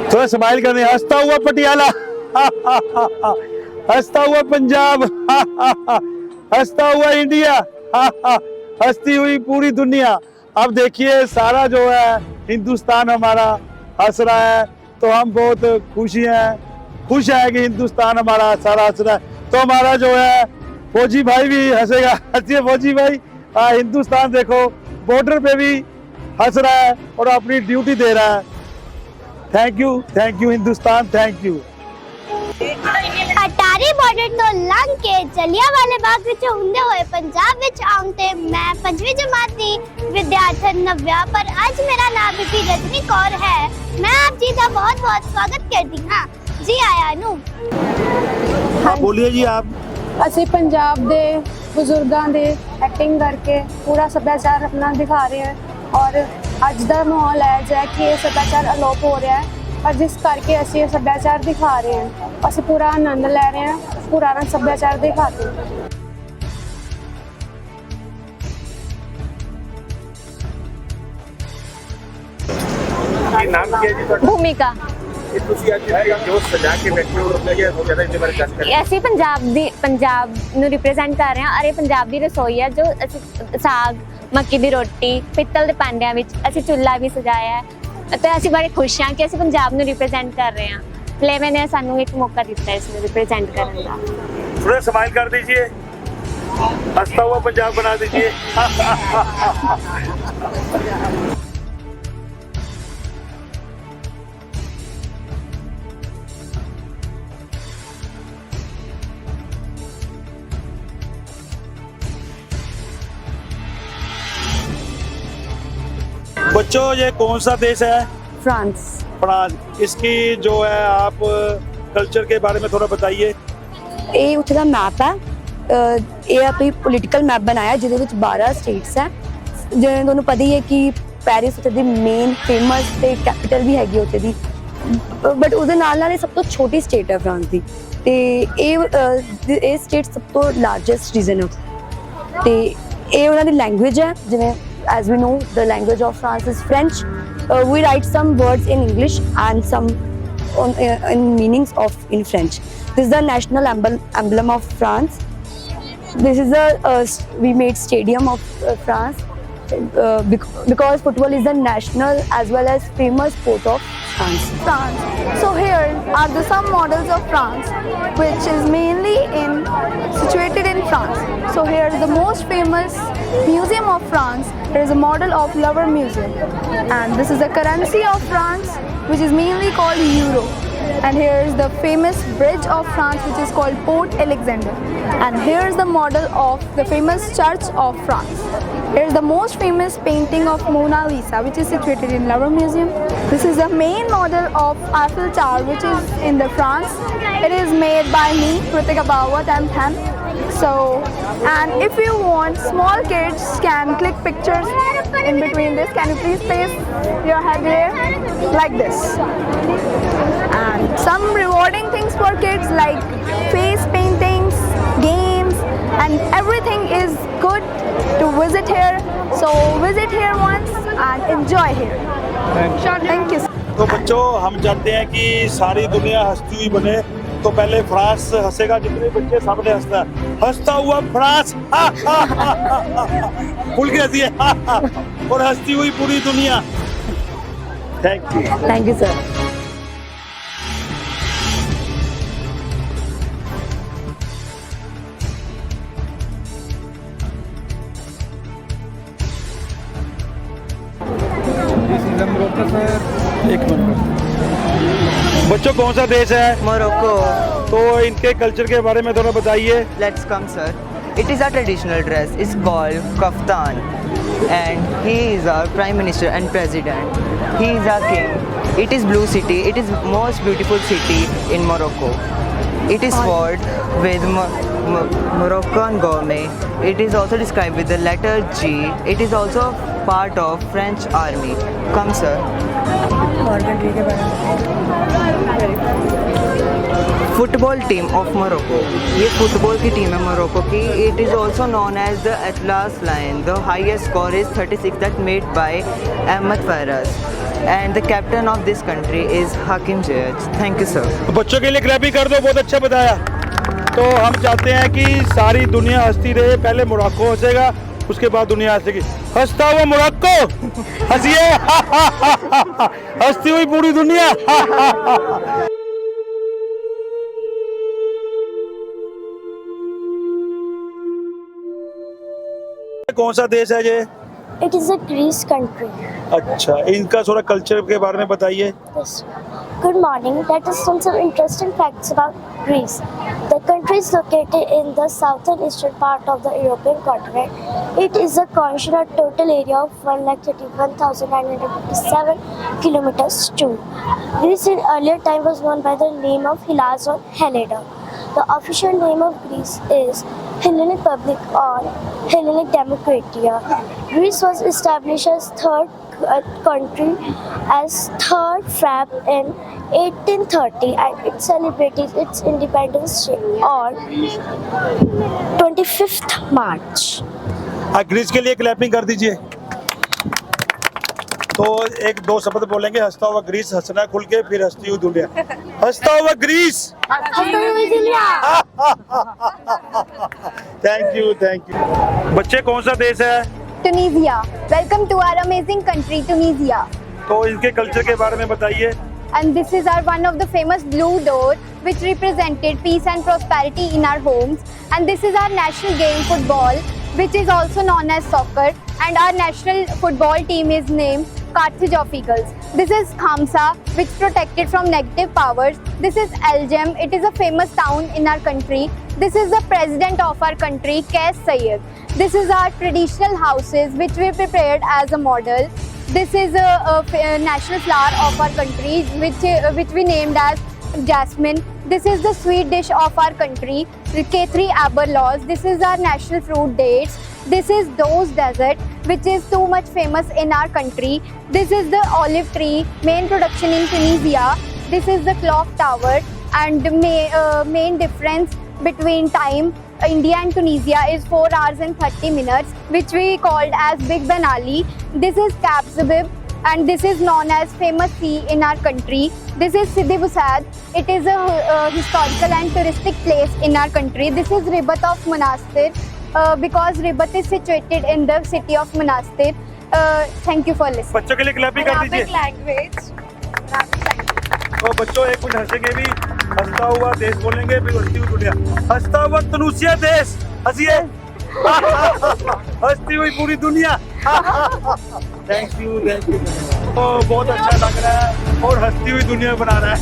थोड़ा स्माइल करने, हंसता हुआ पटियाला, हंसता हुआ पंजाब, हंसता हुआ इंडिया, हंसती हुई पूरी दुनिया। अब देखिए सारा जो है हिंदुस्तान हमारा हंस रहा है, तो हम बहुत खुश है कि हिंदुस्तान हमारा सारा हंस रहा है। तो हमारा जो है फौजी भाई भी हंसेगा, हंसिए फौजी भाई। हिंदुस्तान देखो बॉर्डर पे भी हंस रहा है और अपनी ड्यूटी दे रहा है। Thank you Hindustan, thank you. Attari border तो लंघ के जलियांवाले बाग ਵਿੱਚ ਹੁੰਦੇ ਹੋਏ ਪੰਜਾਬ ਵਿੱਚ ਆਉਣ ਤੇ ਮੈਂ 5ਵੀਂ ਜਮਾਤ ਦੀ ਵਿਦਿਆਰਥਣ ਨਵਿਆ, ਪਰ ਅੱਜ ਮੇਰਾ ਨਾਮ ਬੀਬੀ ਰਜਨੀ ਕੌਰ ਹੈ। ਮੈਂ ਆਪ ਜੀ ਦਾ ਬਹੁਤ-ਬਹੁਤ ਸਵਾਗਤ ਕਰਦੀ ਹਾਂ। ਜੀ ਆਇਆਂ ਨੂੰ। हाँ बोलिए जी आप। ਅਸੀਂ ਪੰਜਾਬ ਦੇ ਬਜ਼ੁਰਗਾਂ ਦੇ ਐਕਟਿੰਗ ਕਰਕੇ ਪੂਰਾ ਸੱਭਿਆਚਾਰ ਆਪਣਾ ਦਿਖਾ ਰਹੇ ਹਾਂ ਔਰ ਅੱਜ ਦਾ ਮਾਹੌਲ ਹੈ ਜਿਹਾ ਕਿ ਇਹ ਸੱਭਿਆਚਾਰ ਅਲੋਪ ਹੋ ਰਿਹਾ ਹੈ, ਪਰ ਜਿਸ ਕਰਕੇ ਅਸੀਂ ਇਹ ਸੱਭਿਆਚਾਰ ਦਿਖਾ ਰਹੇ ਹਾਂ, ਅਸੀਂ ਪੂਰਾ ਆਨੰਦ ਲੈ ਰਹੇ ਹਾਂ, ਪੁਰਾਣਾ ਸੱਭਿਆਚਾਰ ਦਿਖਾते हैं। ਕੀ ਨਾਮ ਕੀ ਹੈ ਜੀ ਤੁਹਾਡਾ? ਭੂਮਿਕਾ। ਇਹ ਤੁਸੀਂ ਅੱਜ ਜੋ ਸਜਾ ਕੇ ਬੈਠੇ ਹੋ ਲੱਗਿਆ ਹੋ ਜਿਆਦਾ ਇਹਦੇ ਬਾਰੇ ਜਾਣਕਾਰੀ। ਅਸੀਂ ਪੰਜਾਬ ਨੂੰ ਰਿਪਰੈਜ਼ੈਂਟ ਕਰ ਰਹੇ ਹਾਂ ਔਰ ਇਹ ਪੰਜਾਬ ਦੀ ਰਸੋਈ ਹੈ ਜੋ ਅਸੀਂ ਸਾਗ, ਮੱਕੀ ਦੀ ਰੋਟੀ, ਪਿੱਤਲ ਦੇ ਭਾਂਡਿਆਂ ਵਿੱਚ ਅਸੀਂ ਚੁੱਲ੍ਹਾ ਵੀ ਸਜਾਇਆ ਹੈ ਤੇ ਅਸੀਂ ਬੜੇ ਖੁਸ਼ ਹਾਂ ਕਿ ਅਸੀਂ ਪੰਜਾਬ ਨੂੰ ਰਿਪਰੈਜ਼ੈਂਟ ਕਰ ਰਹੇ ਹਾਂ। ਫਲੇਵੇ ਨੇ ਸਾਨੂੰ ਇੱਕ ਮੌਕਾ ਦਿੱਤਾ ਇਸ ਨੂੰ ਰਿਪਰੈਜ਼ੈਂਟ ਕਰਨ ਦਾ। थोड़ा स्माइल कर दीजिए, हंसता हुआ पंजाब बना दीजिए। बच्चों ये कौन सा देश है? फ्रांस। फ्रांस। इसकी जो है आप कल्चर के बारे में थोड़ा बताइए। ਇਹ ਉੱਥੇ ਦਾ ਮੈਪ ਹੈ। ਇਹ ਆਪਣੀ ਪੋਲੀਟੀਕਲ ਮੈਪ ਬਣਾਇਆ ਜਿਹਦੇ ਵਿੱਚ 12 ਸਟੇਟਸ ਹੈ। ਜਿਵੇਂ ਤੁਹਾਨੂੰ ਪਤਾ ਹੀ ਹੈ ਕਿ ਪੈਰਿਸ ਉੱਥੇ ਦੀ ਮੇਨ ਫੇਮਸ ਤੇ ਕੈਪੀਟਲ ਵੀ ਹੈਗੀ ਉੱਥੇ ਦੀ, ਬਟ ਉਹਦੇ ਨਾਲ ਨਾਲ ਇਹ ਸਭ ਤੋਂ ਛੋਟੀ ਸਟੇਟ ਹੈ ਫਰਾਂਸ ਦੀ ਤੇ ਇਹ ਸਟੇਟ ਸਭ ਤੋਂ ਲਾਰਜੈਸਟ ਰੀਜਨ ਹੈ ਤੇ ਇਹ ਉਹਨਾਂ ਦੀ ਲੈਂਗੁਏਜ ਹੈ। ਜਿਵੇਂ as we know the language of France is French. We write some words in English and some in meanings of in French. This is the national emblem of France. This is we made stadium of France because football is the national as well as famous sport of France. So here are some models of France which is mainly situated in France. So here is the most famous museum of France. There is a model of Louvre Museum, and this is the currency of France which is mainly called euro. And here is the famous bridge of France which is called Port Alexander, and here is the model of the famous church of France. Here is the most famous painting of Mona Lisa which is situated in Louvre Museum. This is the main model of Eiffel Tower which is in the France. It is made by me, Kritika Bawat and Tham. So, and if you want, small kids can click pictures in between this. Can you please place your head here like this? And some rewarding things for kids like face paintings, games, and everything is good to visit here. So visit here once and enjoy here. Thank you. तो बच्चों हम चाहते हैं कि सारी दुनिया हंसती हुई बने, तो पहले फ्रांस हंसेगा, जितने बच्चे सामने हंसता है, हंसता हुआ फ्रांस खुल के हंसी है और हंसती हुई पूरी दुनिया। Thank you sir. एक मिनट बच्चों, कौन सा देश है? Morocco. तो इनके कल्चर के बारे में थोड़ा बताइए। Let's come, sir. It is a traditional dress. It's called kaftan, and he is our prime minister and president. He is our king. It is blue city. It is most beautiful city in Morocco. It is fought with Moroccan gourmet. It is also described with the letter G. It is also part of French army. Come, sir. Football team of Morocco. ये football की team है Morocco की। It is also known as the Atlas lion. The highest score is 36 that made by Ahmed Faraz and the captain of this country is Hakim Ziyech. Thank you sir. बच्चों के लिए clapping कर दो, बहुत अच्छा बताया। तो हम चाहते हैं कि सारी दुनिया हंसती रहे, पहले मोरक्को हंसेगा, उसके बाद दुनिया हंसेगी। हंसता हुआ मोरक्को, हंसिए। हंसती हुई पूरी दुनिया। कौन सा देश है ये? It is a Greece country. अच्छा, इनका थोड़ा कल्चर के बारे में बताइए। Yes. Good morning. Let us learn some interesting facts about Greece. The country is located in the southern eastern part of the European continent. It is a country with a total area of 131,957 kilometers square. Greece in earlier time was known by the name of Hellas or Helena. The official name of Greece is Hellenic Republic or Hellenic Democratia. Greece was established as third country as third Feb in 1830 and it celebrated its independence on 25th March. Greece के लिए clapping कर दीजिए। तो एक दो शब्द बोलेंगे, हंसता हुआ ग्रीस, हंसना खुल के, फिर हंसती हुई दुनिया। हंसता हुआ Greece. Thank you, thank you. बच्चे कौन सा देश है? Tunisia. Welcome to our amazing country, Tunisia. तो इनके कल्चर के बारे में बताइए। And this is our one of the famous blue door, which represented peace and prosperity in our homes. And this is our national game, football, which is also known as soccer. And our national football team is named Carthage of Eagles. This is Khamsa, which protected from negative powers. This is Elgem. It is a famous town in our country. This is the president of our country, Qais Sayed. This is our traditional houses, which we prepared as a model. This is a national flower of our country, which we named as jasmine. This is the sweet dish of our country, K3 aberloss. This is our national fruit, dates. This is Do's Desert, which is too much famous in our country. This is the olive tree, main production in Tunisia. This is the clock tower, and the main difference between time India and Tunisia is 4 hours and 30 minutes, which we called as Big Ben Ali. This is Cap Zabib, and this is known as famous sea in our country. This is Sidi Bou Said. It is a historical and touristic place in our country. This is Ribat of Monastir, because Ribat is situated in the city of Monastir. Thank you for listening. बच्चों के लिए clapping कर दीजिए। language. तो बच्चों एक minute हंसेंगे भी, हंसता हुआ देश बोलेंगे, फिर हंसती हुई दुनिया। हंसता हुआ तुनिसिया देश, हंसिए। हंसती हुई पूरी दुनिया। Thank you, thank you. तो बहुत अच्छा लग रहा है और हंसती हुई दुनिया बना रहा है।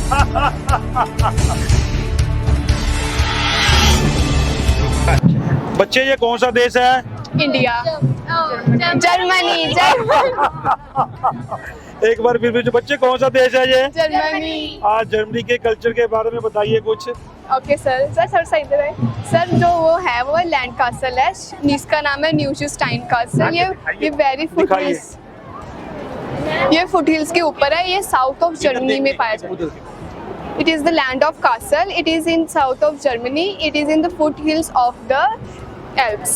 बच्चे ये कौन सा देश है? India. Germany. एक बार फिर भी, बच्चे कौन सा देश है ये? Germany. आज जर्मनी के कल्चर के बारे में बताइए कुछ। ओके सर थोड़ा इधर है सर। जो वो है वो लैंड कासल है, जिसका नाम है न्यूशिस्टाइन कासल। ये वेरी फुटहिल्स, ये फुटहिल्स के ऊपर है। ये साउथ ऑफ जर्मनी में पाया जाता है। It is the land of castle. It is in south of Germany. It is in the foothills of the Alps.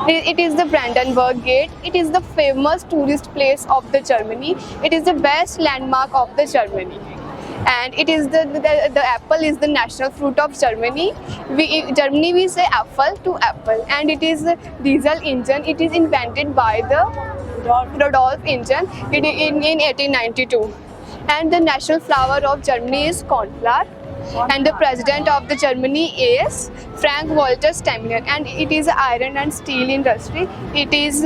It is the Brandenburg Gate. It is the famous tourist place of the Germany. It is the best landmark of the Germany. And it is the apple is the national fruit of Germany. Germany we say apple to apple. And it is the diesel engine. It is invented by the Rudolf engine in 1892. And the national flower of Germany is cornflower. And the president of the Germany is Frank-Walter Steinmeier. And it is iron and steel industry. It is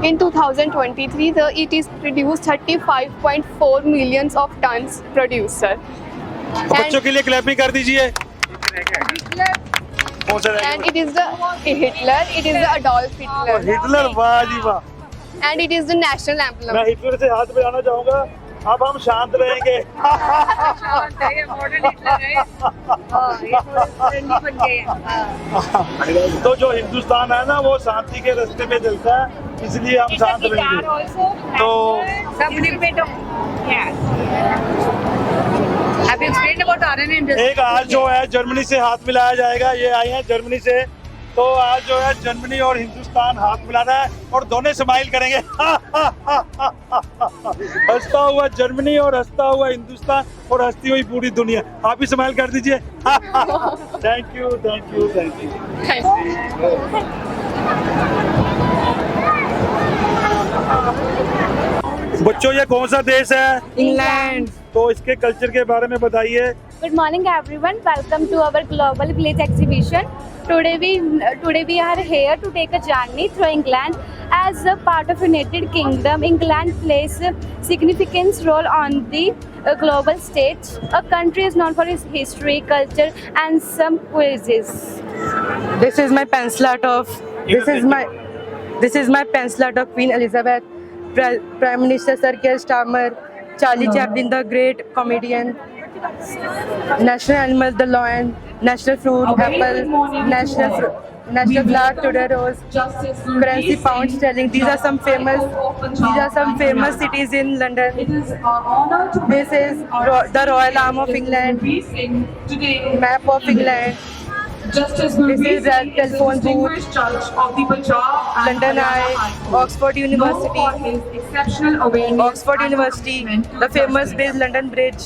in 2023 it is produced 35.4 millions of tons produced, sir. बच्चों के लिए clapping कर दीजिए। And it is the Hitler. It is the Adolf Hitler. Hitler, वाह जी वाह। And it is the national emblem. मैं Hitler से हाथ मिलाना चाहूंगा। अब हम शांत रहेंगे। तो जो हिंदुस्तान है ना, वो शांति के रास्ते में चलता है, इसलिए हम शांत रहेंगे। तो A explained about RNA industry. एक आज जो है जर्मनी से हाथ मिलाया जाएगा, ये आई हैं जर्मनी से, तो आज जो है जर्मनी और हिंदुस्तान हाथ मिलाना है और दोनों स्माइल करेंगे। हंसता हुआ जर्मनी और हंसता हुआ हिंदुस्तान और हंसती हुई पूरी दुनिया। आप भी स्माइल कर दीजिए। Thank you thank you thank you. बच्चों ये कौन सा देश है? England. तो इसके कल्चर के बारे में बताइए। Good morning, everyone. Welcome to our global village exhibition. Today we are here to take a journey through England. As a part of United Kingdom, England plays a significant role on the global stage. A country is known for its history, culture, and some quizzes. This is my pencil art of Queen Elizabeth, Prime Minister Sir Keir Starmer, Charlie Chaplin the great comedian, national animal the lion, national fruit apple, national flower tudor rose, currency pound sterling. These are some famous cities in London. This is the Royal Arm of England, map of England. This is the telephone booth, London Eye, Oxford University, the famous London Bridge,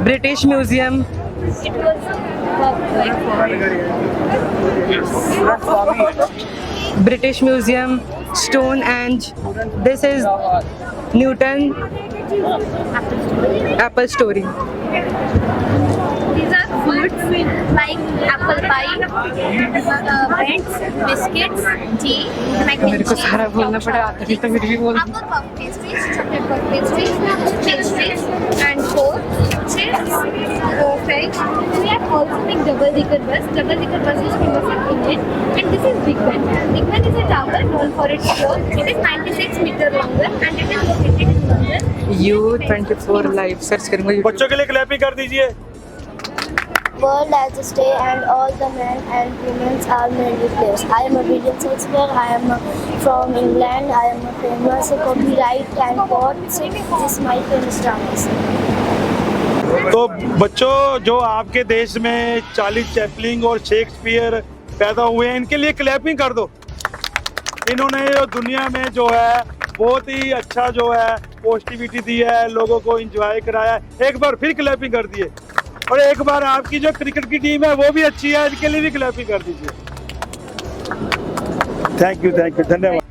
British Museum, Stonehenge. This is Newton Apple Story. These are foods like apple pie, breads, biscuits, tea, mac and cheese, apple puff pastries, chocolate puff pastries, and pork, chips, fish. We have also like double decker bus. Double decker bus is famous in England, and this is Big Ben. Big Ben is a tower known for its floor. It is 96 meters longer and it is located in London. U24 live search करूँगा YouTube. बच्चों के लिए clapping कर दीजिए। World as a stay and all the men and women are mainly players. I am a William Shakespeare. I am from England. I am a famous copyright and poet. This is my famous dramas. तो बच्चों जो आपके देश में Charlie Chaplin और Shakespeare पैदा हुए हैं, इनके लिए क्लैपिंग कर दो। इन्होंने जो दुनिया में जो है बहुत ही अच्छा जो है पॉजिटिविटी दी है, लोगों को एंजॉय कराया है। एक बार फिर क्लैपिंग कर दिए। और एक बार आपकी जो क्रिकेट की टीम है वो भी अच्छी है, इसके लिए भी क्लैपिंग कर दीजिए। थैंक यू धन्यवाद।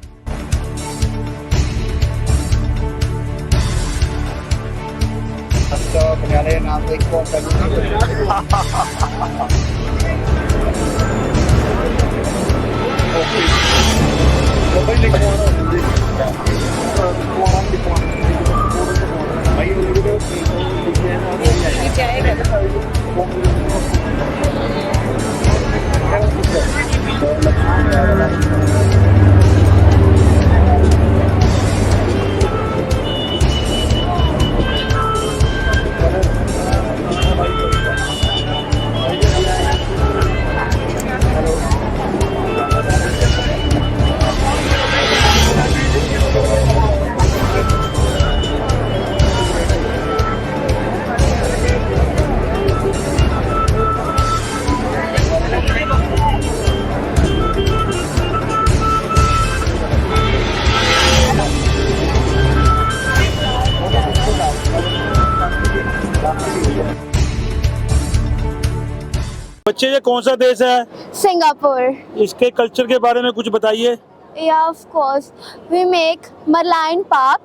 बच्चे ये कौन सा देश है? Singapore. इसके कल्चर के बारे में कुछ बताइए। Yeah, of course. We make Marine Park,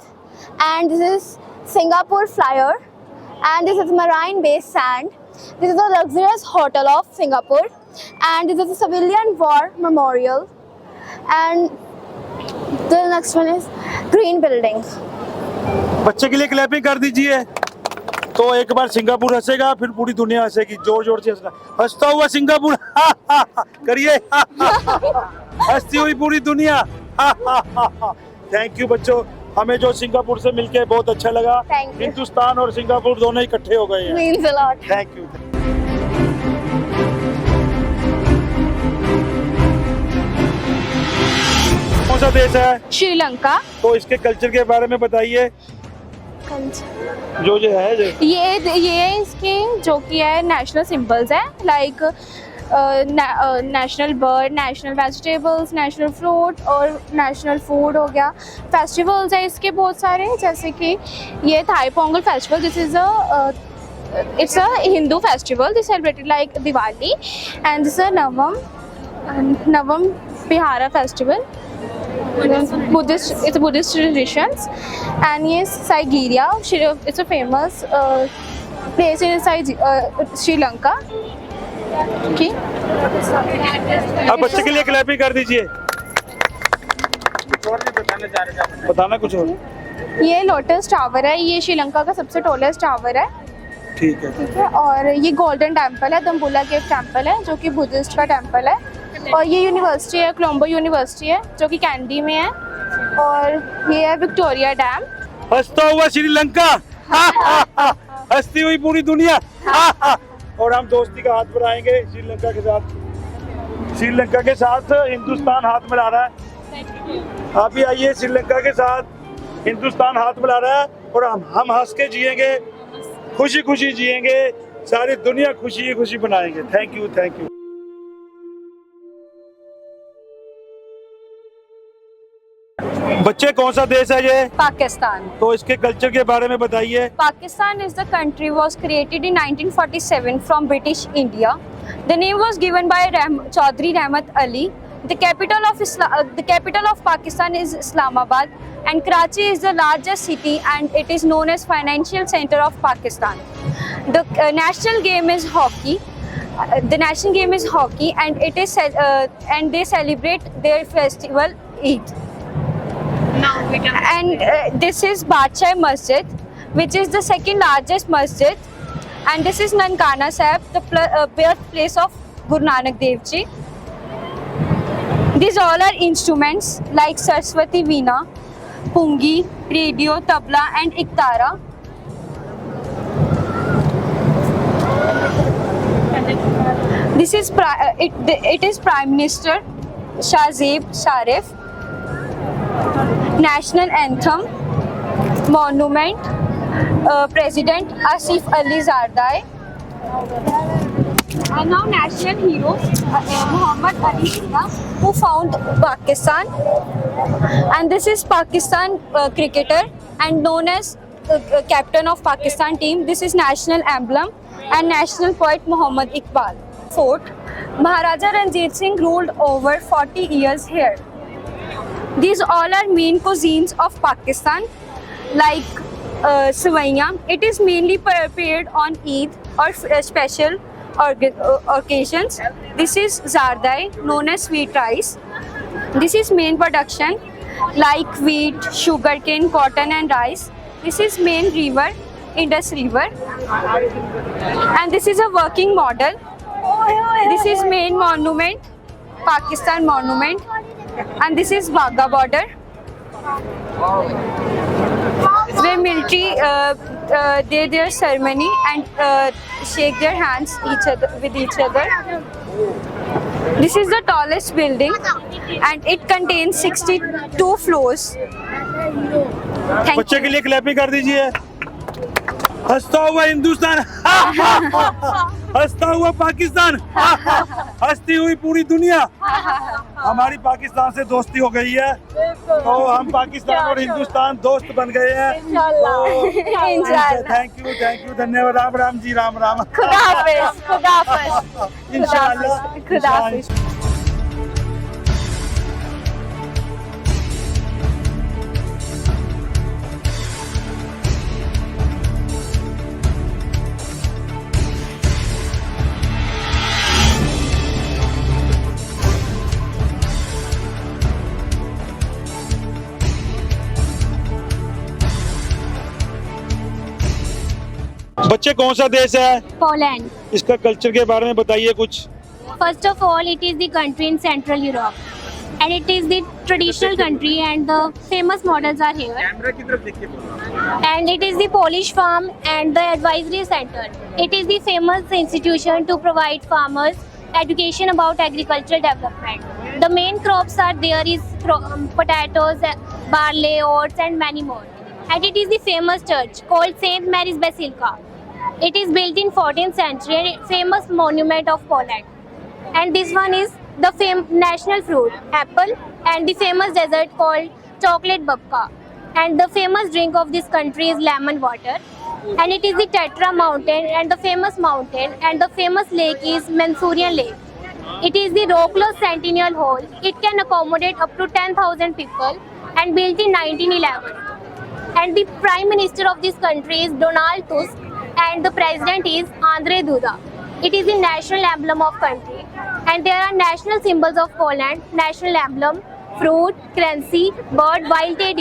and this is Singapore Flyer, and this is Marine Bay Sand. This is the luxurious hotel of Singapore, and this is the Civilian War Memorial, and the next one is Green Building. बच्चे के लिए clapping कर दीजिए। तो एक बार Singapore हंसेगा, फिर पूरी दुनिया हंसेगी। जोर जोर से हंसना। हंसता हुआ सिंगापुर करिए। हंसती हुई पूरी दुनिया। थैंक यू बच्चों, हमें जो सिंगापुर से मिलके बहुत अच्छा लगा। Thank you. हिंदुस्तान और सिंगापुर दोनों इकट्ठे हो गए हैं। Means a lot. Thank you. कौन सा देश है? Sri Lanka. तो इसके कल्चर के बारे में बताइए। जो है जो ये इसके जो कि है नेशनल सिंबल्स है, like national bird, national vegetables, national fruit और नेशनल फूड हो गया। फेस्टिवल्स है इसके बहुत सारे, जैसे कि ये Thai Pongal festival, this is it's a Hindu festival, they celebrated like Diwali, and this is a Navam Bihara festival, Buddhist, it's a Buddhist traditions, and yes, Saigiria, it's a famous place in Sri Lanka. Okay. अब बच्चे के लिए clapping कर दीजिए। बताना कुछ और। ये लोटस टावर है, ये श्रीलंका का सबसे टॉलेस्ट टावर है। ठीक है। ठीक है, और ये गोल्डन टेम्पल है, दम्बुला केव टेम्पल है जो कि बुद्धिस्ट का टेम्पल है। और ये यूनिवर्सिटी है, कोलंबो यूनिवर्सिटी है जो कि कैंडी में है। और ये है विक्टोरिया डैम। हंसता हुआ श्रीलंका, हंसती हुई पूरी दुनिया। और हम दोस्ती का हाथ बढ़ाएंगे श्रीलंका के साथ। श्रीलंका के साथ हिंदुस्तान हाथ मिला रहा है। आप भी आइए, श्रीलंका के साथ हिंदुस्तान हाथ मिला रहा है और हम हंस के जिएंगे, खुशी खुशी जिएंगे, सारी दुनिया खुशी खुशी बनाएंगे। Thank you, thank you. बच्चे कौन सा देश है ये? पाकिस्तान। तो इसके कल्चर के बारे में बताइए। Pakistan is the country was created in 1947 from British India. The name was given by Chaudhry Rahmat Ali. The capital of Pakistan is Islamabad, and Karachi is the largest city, and it is known as financial center of Pakistan. The national game is hockey. And it is and they celebrate their festival Eid. And this is Badshah Masjid, which is the second largest masjid, and this is Nankana Sahib, the birthplace of Guru Nanak Dev Ji. These all are instruments like Saraswati Veena, Pungi, radio, tabla and iktara. This is it is Prime Minister Shahzeb Sharif. National anthem, monument, President Asif Ali Zardai. And now national heroes, Muhammad Ali Jinnah, who found Pakistan. And this is Pakistan cricketer and known as captain of Pakistan team. This is national emblem and national poet Muhammad Iqbal. Fort, Maharaja Ranjit Singh ruled over 40 years here. These all are main cuisines of Pakistan, like Savaiya. It is mainly prepared on Eid or special occasions. This is Zardai, known as sweet rice. This is main production, like wheat, sugarcane, cotton and rice. This is main river, Indus River. And this is a working model. This is main monument, Pakistan monument. And this is Wagah border, where military do their ceremony and shake their hands with each other. This is the tallest building, and it contains 62 floors. Thank बच्चे के लिए clapping कर दीजिए। हंसता हुआ हिंदुस्तान, हंसता हुआ पाकिस्तान, हंसती हुई पूरी दुनिया। हमारी पाकिस्तान से दोस्ती हो गई है, तो हम पाकिस्तान और हिंदुस्तान दोस्त बन गए हैं। थैंक यू, धन्यवाद। राम राम जी, राम राम। खुदा हाफिज। इंशाल्लाह। बच्चे कौन सा देश है? Poland. इसका कल्चर के बारे में बताइए कुछ। First of all, it is the country in Central Europe, and it is the traditional country, and the famous models are here. And it is the Polish farm and the advisory center. It is the famous institution to provide farmers education about agricultural development. The main crops are there is potatoes, barley, oats, and many more. and it is the famous church called St. Mary's Basilica. It is built in 14th century and it's famous monument of Poland. And this one is the national fruit, apple, and the famous dessert called chocolate babka. And the famous drink of this country is lemon water. And it is the Tatra mountain and the famous mountain, and the famous lake is Mansourian Lake. It is the Rockless Centennial Hall. It can accommodate up to 10,000 people and built in 1911. And the Prime Minister of this country is Donald Tusk and the President is Andrzej Duda. It is the national emblem of country. And there are national symbols of Poland, national emblem, fruit, currency, bird, wild-tailed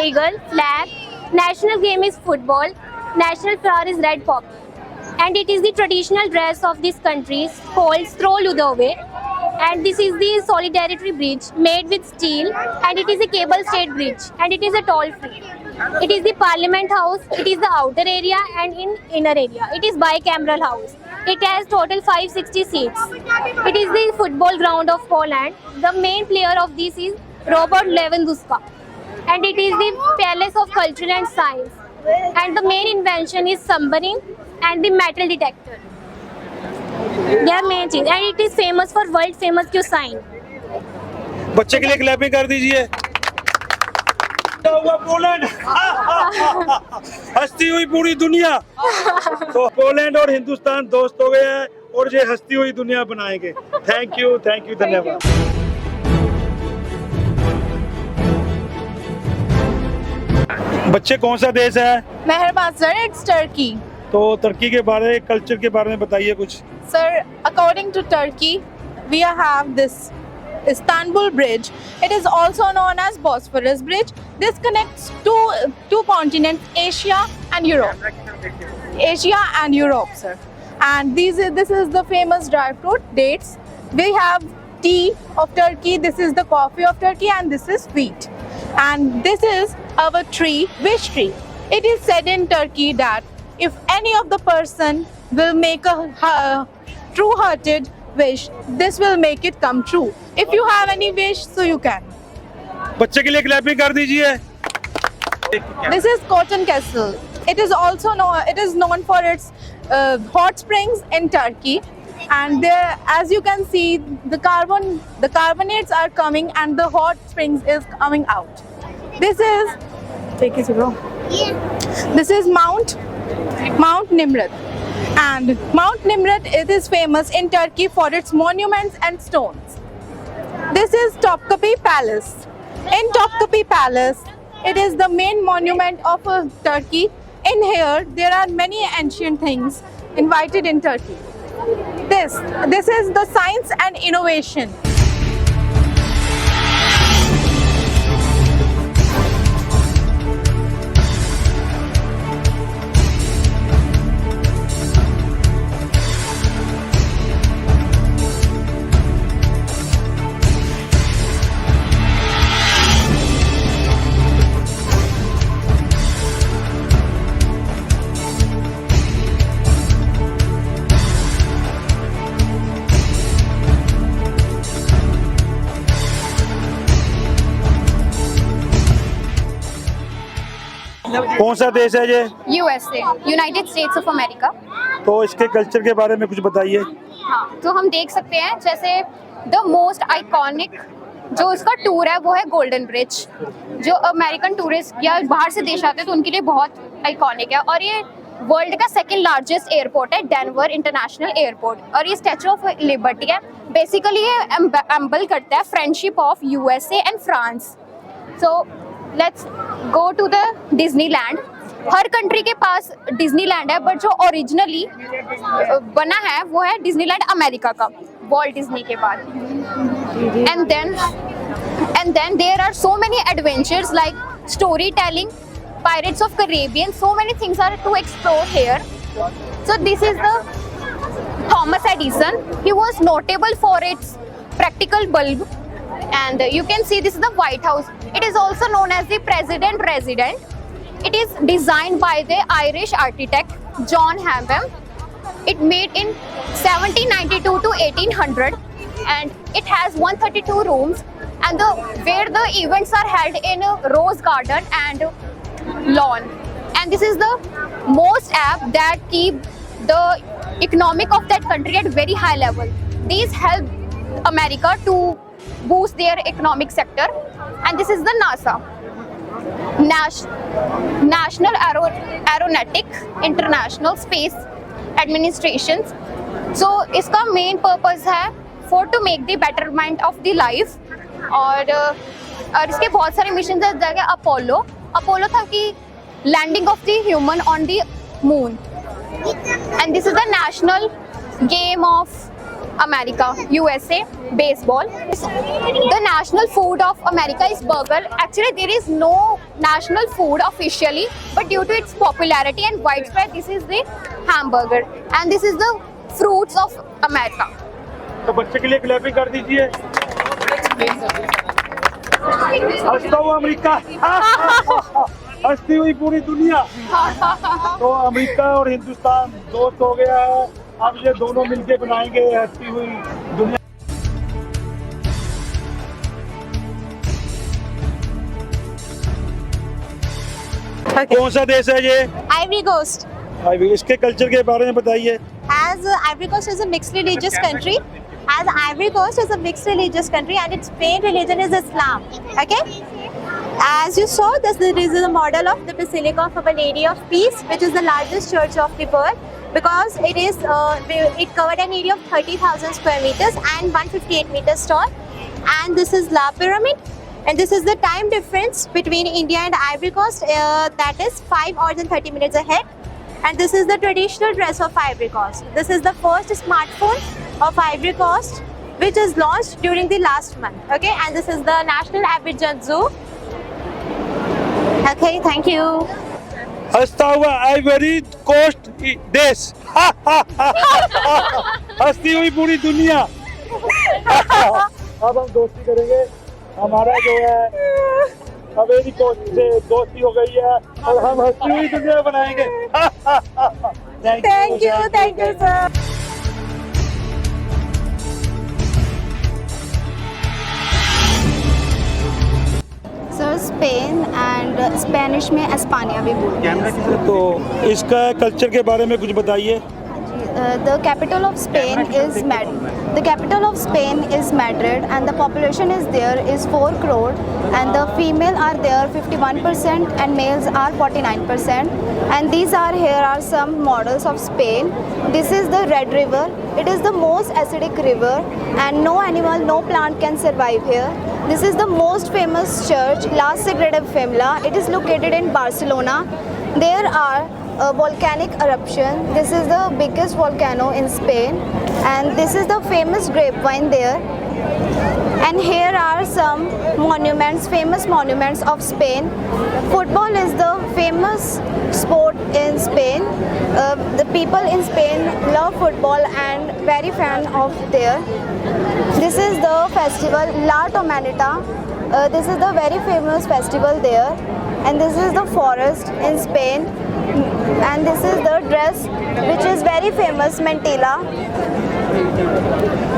eagle, flag. National game is football. National flower is red poppy. And it is the traditional dress of this country called Stro Ludove. And this is the Solidarity Bridge made with steel, and it is a cable-stayed bridge, and it is a toll-free. It is the Parliament House, it is the outer area and in inner area. It is bicameral house. It has total 560 seats. It is the football ground of Poland. The main player of this is Robert Lewandowski. And it is the Palace of Culture and Science. And the main invention is submarine and the metal detector. They are main things. And it is famous for world famous cuisine. बच्चे के लिए clapping कर दीजिए। क्या हुआ Poland? हंसती हुई पूरी दुनिया। तो पोलैंड और हिंदुस्तान दोस्त हो गए हैं और ये हंसती हुई दुनिया बनाएंगे। थैंक यू, धन्यवाद। बच्चे कौन सा देश है? Mehrban sir, it's Turkey. तो तुर्की के बारे कल्चर के बारे में बताइए कुछ। Sir, according to Turkey, we have this Istanbul Bridge. It is also known as Bosphorus Bridge. This connects two continents, Asia and Europe. Asia and Europe, sir. And this is the famous dry fruit, dates. We have tea of Turkey. This is the coffee of Turkey, and this is wheat. And this is our tree, wish tree. It is said in Turkey that if any of the person will make a true-hearted wish, this will make it come true. If you have any wish, so you can. बच्चे के लिए clapping कर दीजिए। This is Cotton Castle. It is also known for its hot springs in Turkey, and there, as you can see, the carbonates are coming and the hot springs is coming out. This is This is Mount Nimrud, and Mount Nimrud, it is famous in Turkey for its monuments and stones. This is Topkapi Palace. In Topkapi Palace, it is the main monument of Turkey. In here, there are many ancient things invited in Turkey. This is the science and innovation. कौन सा देश है ये? USA, United states of America. तो इसके culture के बारे में कुछ बताइए। हाँ, तो हम देख सकते हैं जैसे द मोस्ट आइकॉनिक जो इसका टूर है वो है गोल्डन ब्रिज, जो अमेरिकन टूरिस्ट या बाहर से देश आते हैं तो उनके लिए बहुत आइकॉनिक है। और ये वर्ल्ड का सेकंड लार्जेस्ट एयरपोर्ट है, डेनवर इंटरनेशनल एयरपोर्ट। और ये स्टैचू ऑफ लिबर्टी है। बेसिकली ये एम्बल करता है friendship of USA and France. So let's go to the Disneyland. हर कंट्री के पास डिज्नीलैंड है, बट जो ओरिजिनली बना है वो है डिज्नीलैंड अमेरिका का, वॉल्ट डिज्नी के बाद। And then there are so many adventures like story telling, Pirates of Caribbean, so many things are to explore here. So this is the Thomas Edison. He was notable for its practical bulb, and you can see this is the White House. It is also known as the President Resident. It is designed by the Irish architect John Hammam. It made in 1792 to 1800, and it has 132 rooms, and where the events are held in Rose Garden and lawn, and this is the most app that keep the economic of that country at very high level. These help America to boost their economic sector, and this is the NASA, National Aeronautic International Space Administration. So इसका main purpose है for to make the betterment of the life, और इसके बहुत सारे mission है, जैसे Apollo था कि landing of the human on the moon, and this is the national game of America, USA, baseball. The national food of America is burger. Actually, there is no national food officially, but due to its popularity and widespread, this is the hamburger. And this is the fruits of America. तो बच्चे के लिए clapping कर दीजिए। हंसता हुआ America, हंसती हुई पूरी दुनिया। तो अमेरिका और हिंदुस्तान दोस्त हो गया है, अब ये दोनों मिलके बनाएंगे हंसती हुई दुनिया। कौन सा देश है ये? Ivory Coast. इसके कल्चर के बारे में बताइए। As Ivory Coast is a mixed religious country, and its main religion is Islam. Okay. As you saw, this is a model of the Basilica of Our Lady of Peace, which is the largest church of the world, because it covered an area of 30,000 square meters and 158 meters tall. And this is La Pyramid, and this is the time difference between India and Ivory Coast, that is 5 hours and 30 minutes ahead. And this is the traditional dress of Ivory Coast. This is the first smartphone of Ivory Coast, which is launched during the last month. Okay, and this is the National Abidjan Zoo. Okay, thank you. हंसता हुआ Ivory coast देश, हंसती हुई पूरी दुनिया। अब हम दोस्ती करेंगे, हमारा जो है आइवरी कोस्ट से दोस्ती हो गई है और हम हंसती हुई दुनिया बनाएंगे। Thank you, sir. Sir Spain and Spanish में एस्पानिया भी बोलते हैं। तो इसका कल्चर के बारे में कुछ बताइए। The capital of Spain is Madrid, and the population is there is 4 crore, and the female are there 51% and males are 49%. And here are some models of Spain. This is the Red River. It is the most acidic river, and no animal, no plant can survive here. This is the most famous church, La Sagrada Familia. It is located in Barcelona. There are a volcanic eruption. This is the biggest volcano in Spain, and this is the famous grapevine there. And here are some monuments, famous monuments of Spain. Football is the famous sport in Spain. The people in Spain love football and very fan of there. This is the festival La Tomanita. This is the very famous festival there. And this is the forest in Spain. And this is the dress which is very famous, Mantilla.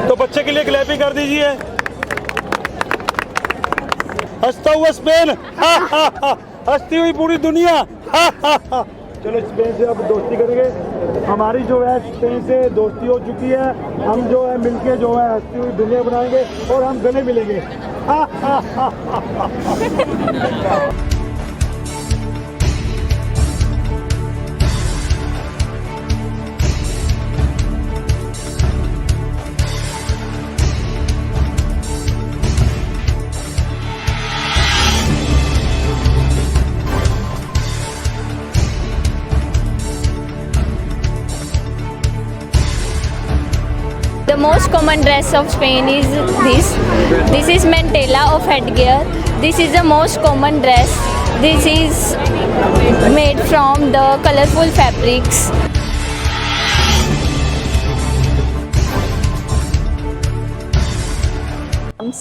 तो बच्चे के लिए clapping कर दीजिए। हंसता हुआ Spain, हंसती हुई पूरी दुनिया। चलो स्पेन से अब दोस्ती करेंगे, हमारी जो है स्पेन से दोस्ती हो चुकी है। हम जो है मिलके जो है हंसती हुई दुनिया बनाएंगे और हम गले मिलेंगे। The most common dress of Spain is this. This is mantilla of headgear. This is the most common dress. This is made from the colorful fabrics.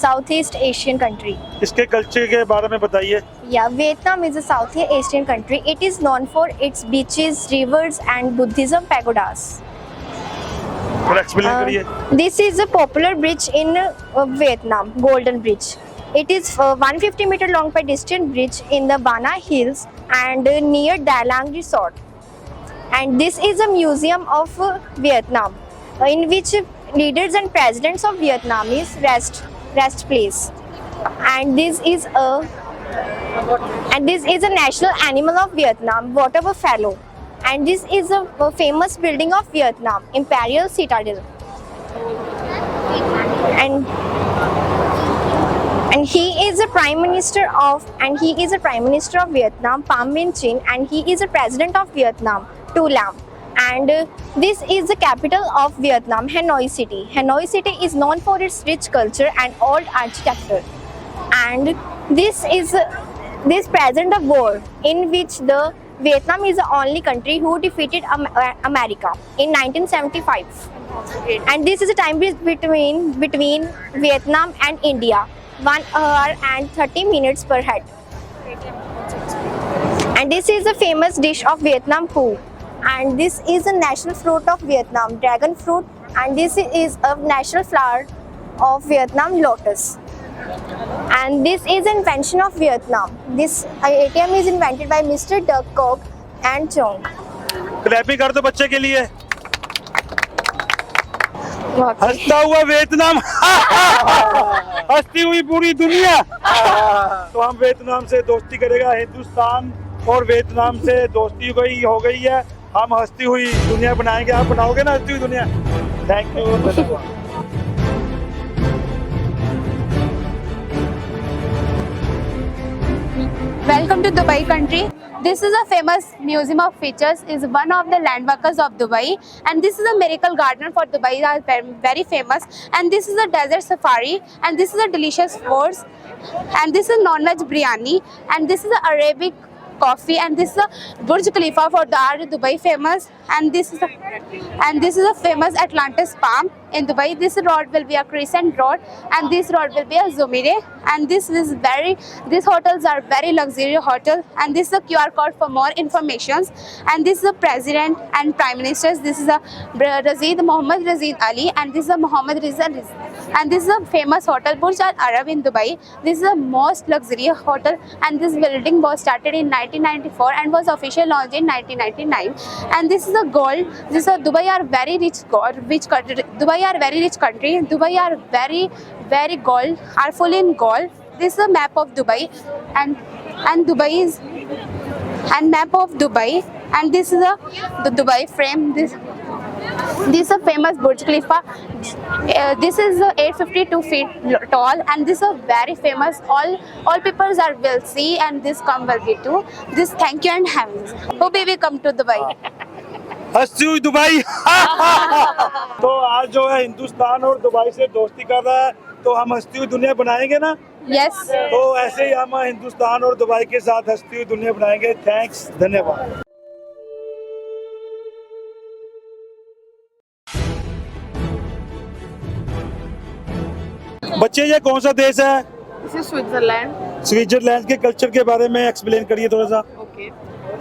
Southeast Asian country. इसके कल्चर के बारे में बताइए। Yeah, Vietnam is a Southeast Asian country. It is known for its beaches, rivers, and Buddhism pagodas. और explain करिए। This is a popular bridge in Vietnam, Golden Bridge. It is 150-meter long pedestrian bridge in the Bana Hills and near Dalang Resort. And this is a museum of Vietnam, in which leaders and presidents of Vietnamese rest place. And this is a national animal of Vietnam, water buffalo. And this is a famous building of Vietnam, Imperial Citadel. And he is a prime minister of Vietnam, Pham Minh Chinh, and he is a president of Vietnam, Tu Lam. And this is the capital of Vietnam, Hanoi City. Hanoi City is known for its rich culture and old architecture. And this present a war in which the Vietnam is the only country who defeated America in 1975. And this is a time between Vietnam and India, 1 hour and 30 minutes per head. And this is a famous dish of Vietnam pho. And this is a national fruit of Vietnam, dragon fruit. And this is a national flower of Vietnam, lotus. And this is an invention of Vietnam. This ATM is invented by Mr. Duc Coc and Chong. Clapping कर दो बच्चे के लिए। हंसता हुआ Vietnam, हंसती हुई पूरी दुनिया। तो हम वियतनाम से दोस्ती करेगा, हिंदुस्तान और वियतनाम से दोस्ती हो गई है। हम हंसती हुई दुनिया बनाएंगे। आप बनाओगे ना हंसती हुई दुनिया? Thank you. Welcome to Dubai country. This is a famous museum of features, is one of the landmarks of Dubai, and this is a miracle garden for Dubai, are very famous. And this is a desert safari, and this is a delicious foods, and this is non-veg biryani, and this is a Arabic coffee, and this is a Burj Khalifa for the art Dubai famous, and this is a famous Atlantis Palm in Dubai. This road will be a crescent road, and this road will be a Zumire, and these hotels are very luxurious hotel, and this is a QR code for more informations. And this is the president and prime ministers. This is a Mohammed Razid Ali, and this is a Mohammed Reza Rizal. And this is a famous hotel, Burj Al Arab in Dubai. This is the most luxurious hotel, and this building was started in 1994 and was officially launched in 1999. And this is a gold. This is a Dubai are very rich country. Dubai are very rich country. Dubai are very gold, are full in gold. This is a map of Dubai, and Dubai is map of Dubai, and this is the Dubai frame. This is a famous Burj Khalifa. This is 852 feet tall, and this is a very famous. All people will see, and this come will be too. This thank you and have this. Hope we come to Dubai. हंसती हुई Dubai. तो आज जो है हिंदुस्तान और Dubai से दोस्ती कर रहा है, तो हम हंसती हुई दुनिया बनाएंगे ना? Yes. तो ऐसे ही हम हिंदुस्तान और दुबई के साथ हंसती हुई दुनिया बनाएंगे। थैंक्स, धन्यवाद। बच्चे ये कौन सा देश है? This is Switzerland. स्विट्जरलैंड के कल्चर के बारे में एक्सप्लेन करिए थोड़ा सा। Okay.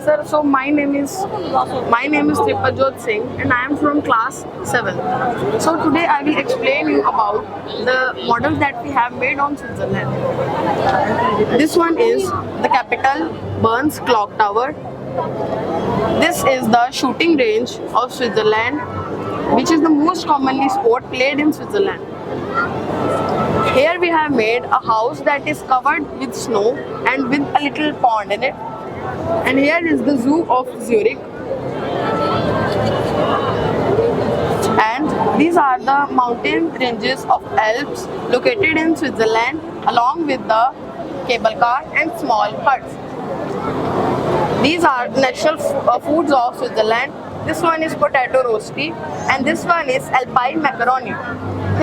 Sir, so my name is Tripajot Singh, and I am from class 7. So today I will explain you about the models that we have made on Switzerland. This one is the capital, Bern's Clock Tower. This is the shooting range of Switzerland, which is the most commonly sport played in Switzerland. Here we have made a house that is covered with snow and with a little pond in it. And here is the zoo of Zurich. And these are the mountain ranges of Alps located in Switzerland, along with the cable car and small huts. These are national foods of Switzerland. This one is potato roasty, and this one is alpine macaroni.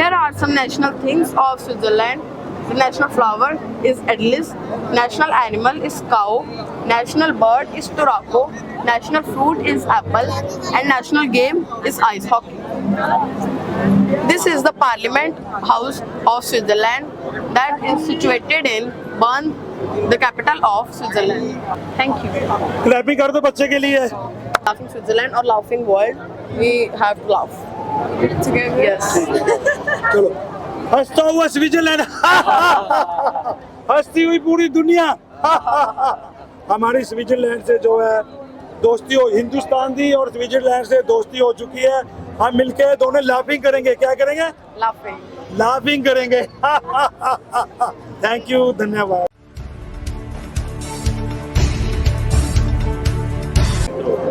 Here are some national things of Switzerland. The national flower is Edlis, national animal is cow, national bird is turako, national fruit is apple, and national game is ice hockey. This is the Parliament House of Switzerland that is situated in Bern, the capital of Switzerland. Thank you. Clapping कर दो बच्चे के लिए। Laughing Switzerland or laughing world, we have to laugh. Together. Yes. चलो हंसता हुआ Switzerland, हंसती हुई पूरी दुनिया। हमारी स्विट्जरलैंड से जो है दोस्ती हो, हिंदुस्तान दी और स्विट्जरलैंड से दोस्ती हो चुकी है। हम मिलके दोनों लाफिंग करेंगे। क्या करेंगे? लाफिंग करेंगे। थैंक यू, धन्यवाद।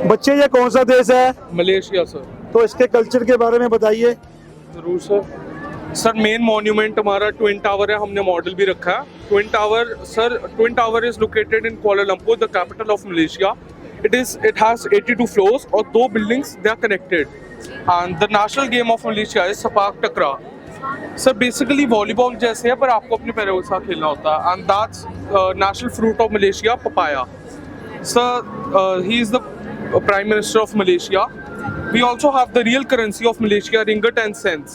बच्चे ये कौन सा देश है? Malaysia sir. तो इसके कल्चर के बारे में बताइए। जरूर सर मेन मॉन्यूमेंट हमारा ट्विन टावर है, हमने मॉडल भी रखा है। Twin tower is located in Kuala Lumpur, the capital of Malaysia. It has 82 floors और 2 buildings, they are connected. And the national game of Malaysia is sepak takraw. Sir basically volleyball जैसे है पर आपको अपने पैरों के साथ खेलना होता है। And that's national fruit of Malaysia, papaya. Sir he is the Prime Minister of Malaysia. We also have the real currency of Malaysia, ringgit and cents.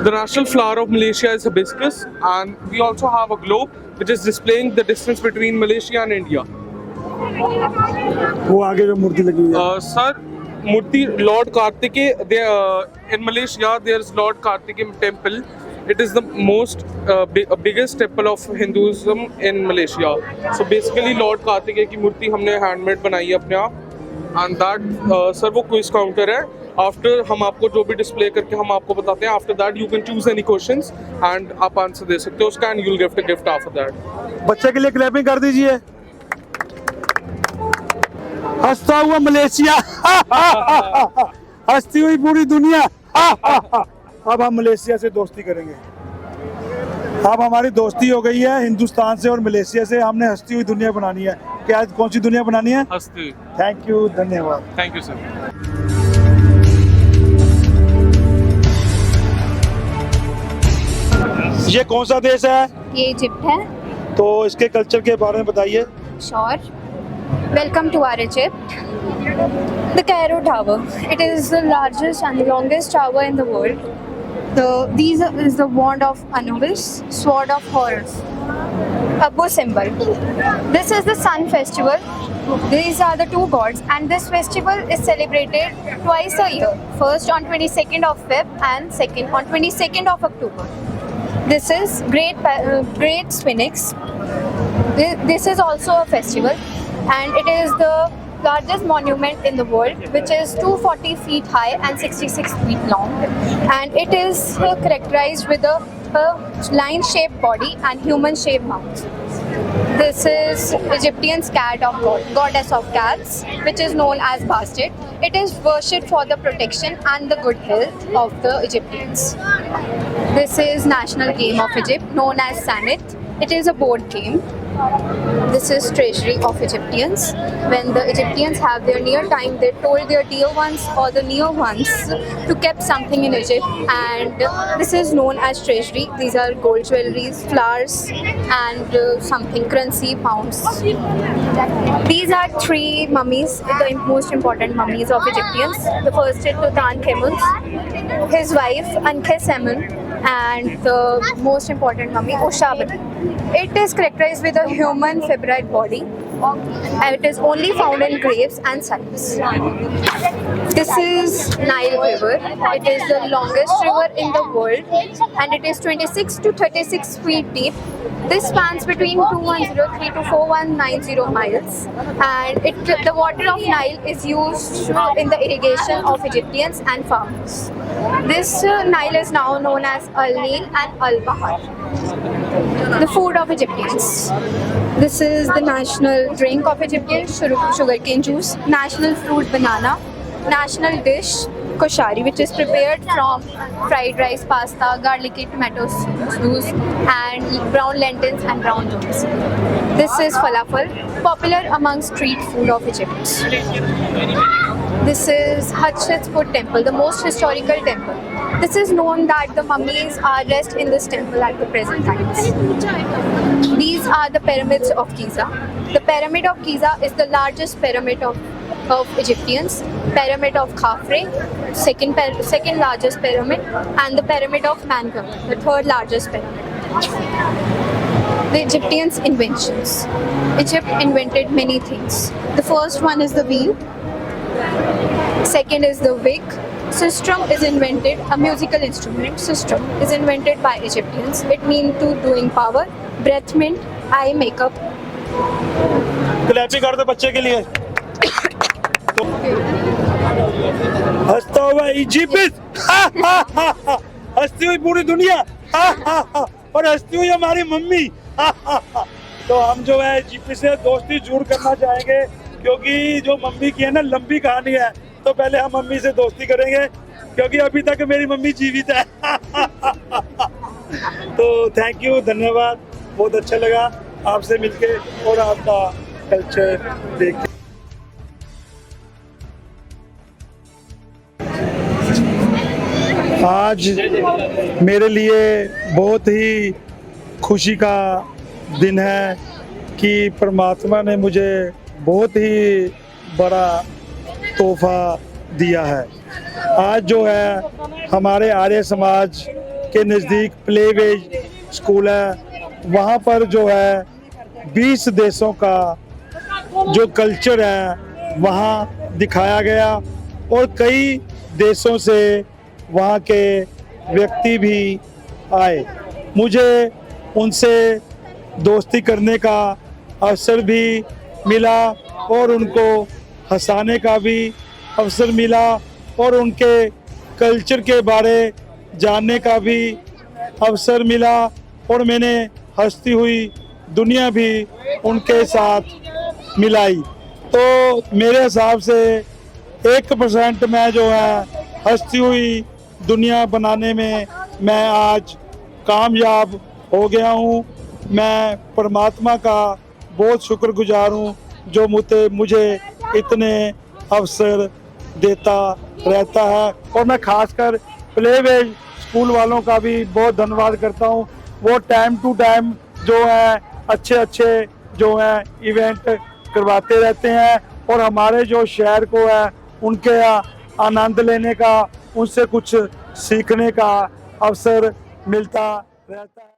The national flower of Malaysia is hibiscus, and we also have a globe which is displaying the distance between Malaysia and India. वो आगे जो मूर्ति लगी हुई है sir मूर्ति Lord Kartikeya, in Malaysia there is Lord Kartikeya temple. It is the most biggest temple of Hinduism in Malaysia. So basically Lord Kartikeya की मूर्ति हमने handmade बनाई है अपने आप। And that सर वो क्विज काउंटर है। आफ्टर हम आपको जो भी डिस्प्ले करके हम आपको बताते हैं, after that you can choose any questions and आप आंसर दे सकते हो उसका, and you will gift a gift after that. बच्चे के लिए क्लैपिंग कर दीजिए। हंसता हुआ मलेशिया, हंसती हुई पूरी दुनिया। अब हम मलेशिया से दोस्ती करेंगे। अब हमारी दोस्ती हो गई है हिंदुस्तान से और मलेशिया से। हमने हंसती हुई दुनिया बनानी है। क्या कौन सी दुनिया बनानी है? हंसती। थैंक यू, धन्यवाद। Thank you sir. ये कौन सा देश है? ये इजिप्ट है। तो इसके कल्चर के बारे में बताइए। Sure. Welcome to our Egypt. The Cairo Tower. It is the largest and the longest tower in the world. These is the wand of Anubis, sword of Horus, Abu symbol. This is the Sun Festival. These are the 2 gods, and this festival is celebrated twice a year. First on 22nd of Feb and second on 22nd of October. This is Great Sphinx. This is also a festival, and it is the largest monument in the world, which is 240 feet high and 66 feet long, and it is characterized with a lion-shaped body and human-shaped mouth. This is Egyptian's cat of goddess of cats, which is known as Bastet. It is worshipped for the protection and the good health of the Egyptians. This is national game of Egypt, known as Sanit. It is a board game. This is treasury of Egyptians. When the Egyptians have their near time, they told their dear ones or the near ones to keep something in Egypt, and this is known as treasury. These are gold jewelries, flowers, and something currency, pounds. These are 3 mummies, the most important mummies of Egyptians. The first is Tutankhamun, his wife Ankhesemen, and the most important mummy Ushabti. It is characterized with a human fibroid body, and it is only found in graves and sites. This is Nile River. It is the longest river in the world, and it is 26 to 36 feet deep. This spans between 2103 to 4190 miles, and the water of Nile is used in the irrigation of Egyptians and farmers. This Nile is now known as Al-Nil and Al-Bahar. The food of Egyptians. This is the national drink of Egyptians, sugarcane juice. National fruit, banana. National dish, koshari, which is prepared from fried rice, pasta, garlicky tomato sauce, and brown lentils and brown beans. This is falafel, popular among street food of Egypt. This is Hatshepsut Temple, the most historical temple. This is known that the mummies are rest in this temple at the present times. These are the pyramids of Giza. The pyramid of Giza is the largest pyramid of Egyptians. Pyramid of Khafre, second largest pyramid, and the pyramid of Menkaure, the 3rd largest pyramid. The Egyptians' inventions. Egypt invented many things. The first one is the wheel. Second is the wig. Sistrum is invented, a musical instrument. Sistrum is invented by Egyptians. It means to doing power, breath mint, eye makeup. Clapping कर दो बच्चे के लिए। हंसता हुआ Egypt, हंसती हुई पूरी दुनिया, और हंसती हुई हमारी मम्मी। तो हम जो है इजिप्ट से दोस्ती जरूर करना चाहेंगे, क्योंकि जो मम्मी की है ना लंबी कहानी है। तो पहले हम मम्मी से दोस्ती करेंगे, क्योंकि अभी तक मेरी मम्मी जीवित है। तो थैंक यू, धन्यवाद, बहुत अच्छा लगा आपसे मिलके और आपका कल्चर देख के। आज मेरे लिए बहुत ही खुशी का दिन है कि परमात्मा ने मुझे बहुत ही बड़ा तोहफा दिया है। आज जो है हमारे आर्य समाज के नज़दीक प्लेवेज स्कूल है, वहाँ पर जो है 20 देशों का जो कल्चर है वहाँ दिखाया गया, और कई देशों से वहाँ के व्यक्ति भी आए। मुझे उनसे दोस्ती करने का अवसर भी मिला और उनको हंसाने का भी अवसर मिला और उनके कल्चर के बारे जानने का भी अवसर मिला, और मैंने हंसती हुई दुनिया भी उनके साथ मिलाई। तो मेरे हिसाब से 1% मैं जो है हंसती हुई दुनिया बनाने में मैं आज कामयाब हो गया हूँ। मैं परमात्मा का बहुत शुक्रगुजार हूँ जो मुझे इतने अवसर देता रहता है, और मैं खासकर प्लेवेज स्कूल वालों का भी बहुत धन्यवाद करता हूँ। वो टाइम टू टाइम जो है अच्छे जो है इवेंट करवाते रहते हैं, और हमारे जो शहर को है उनके आनंद लेने का, उनसे कुछ सीखने का अवसर मिलता रहता है।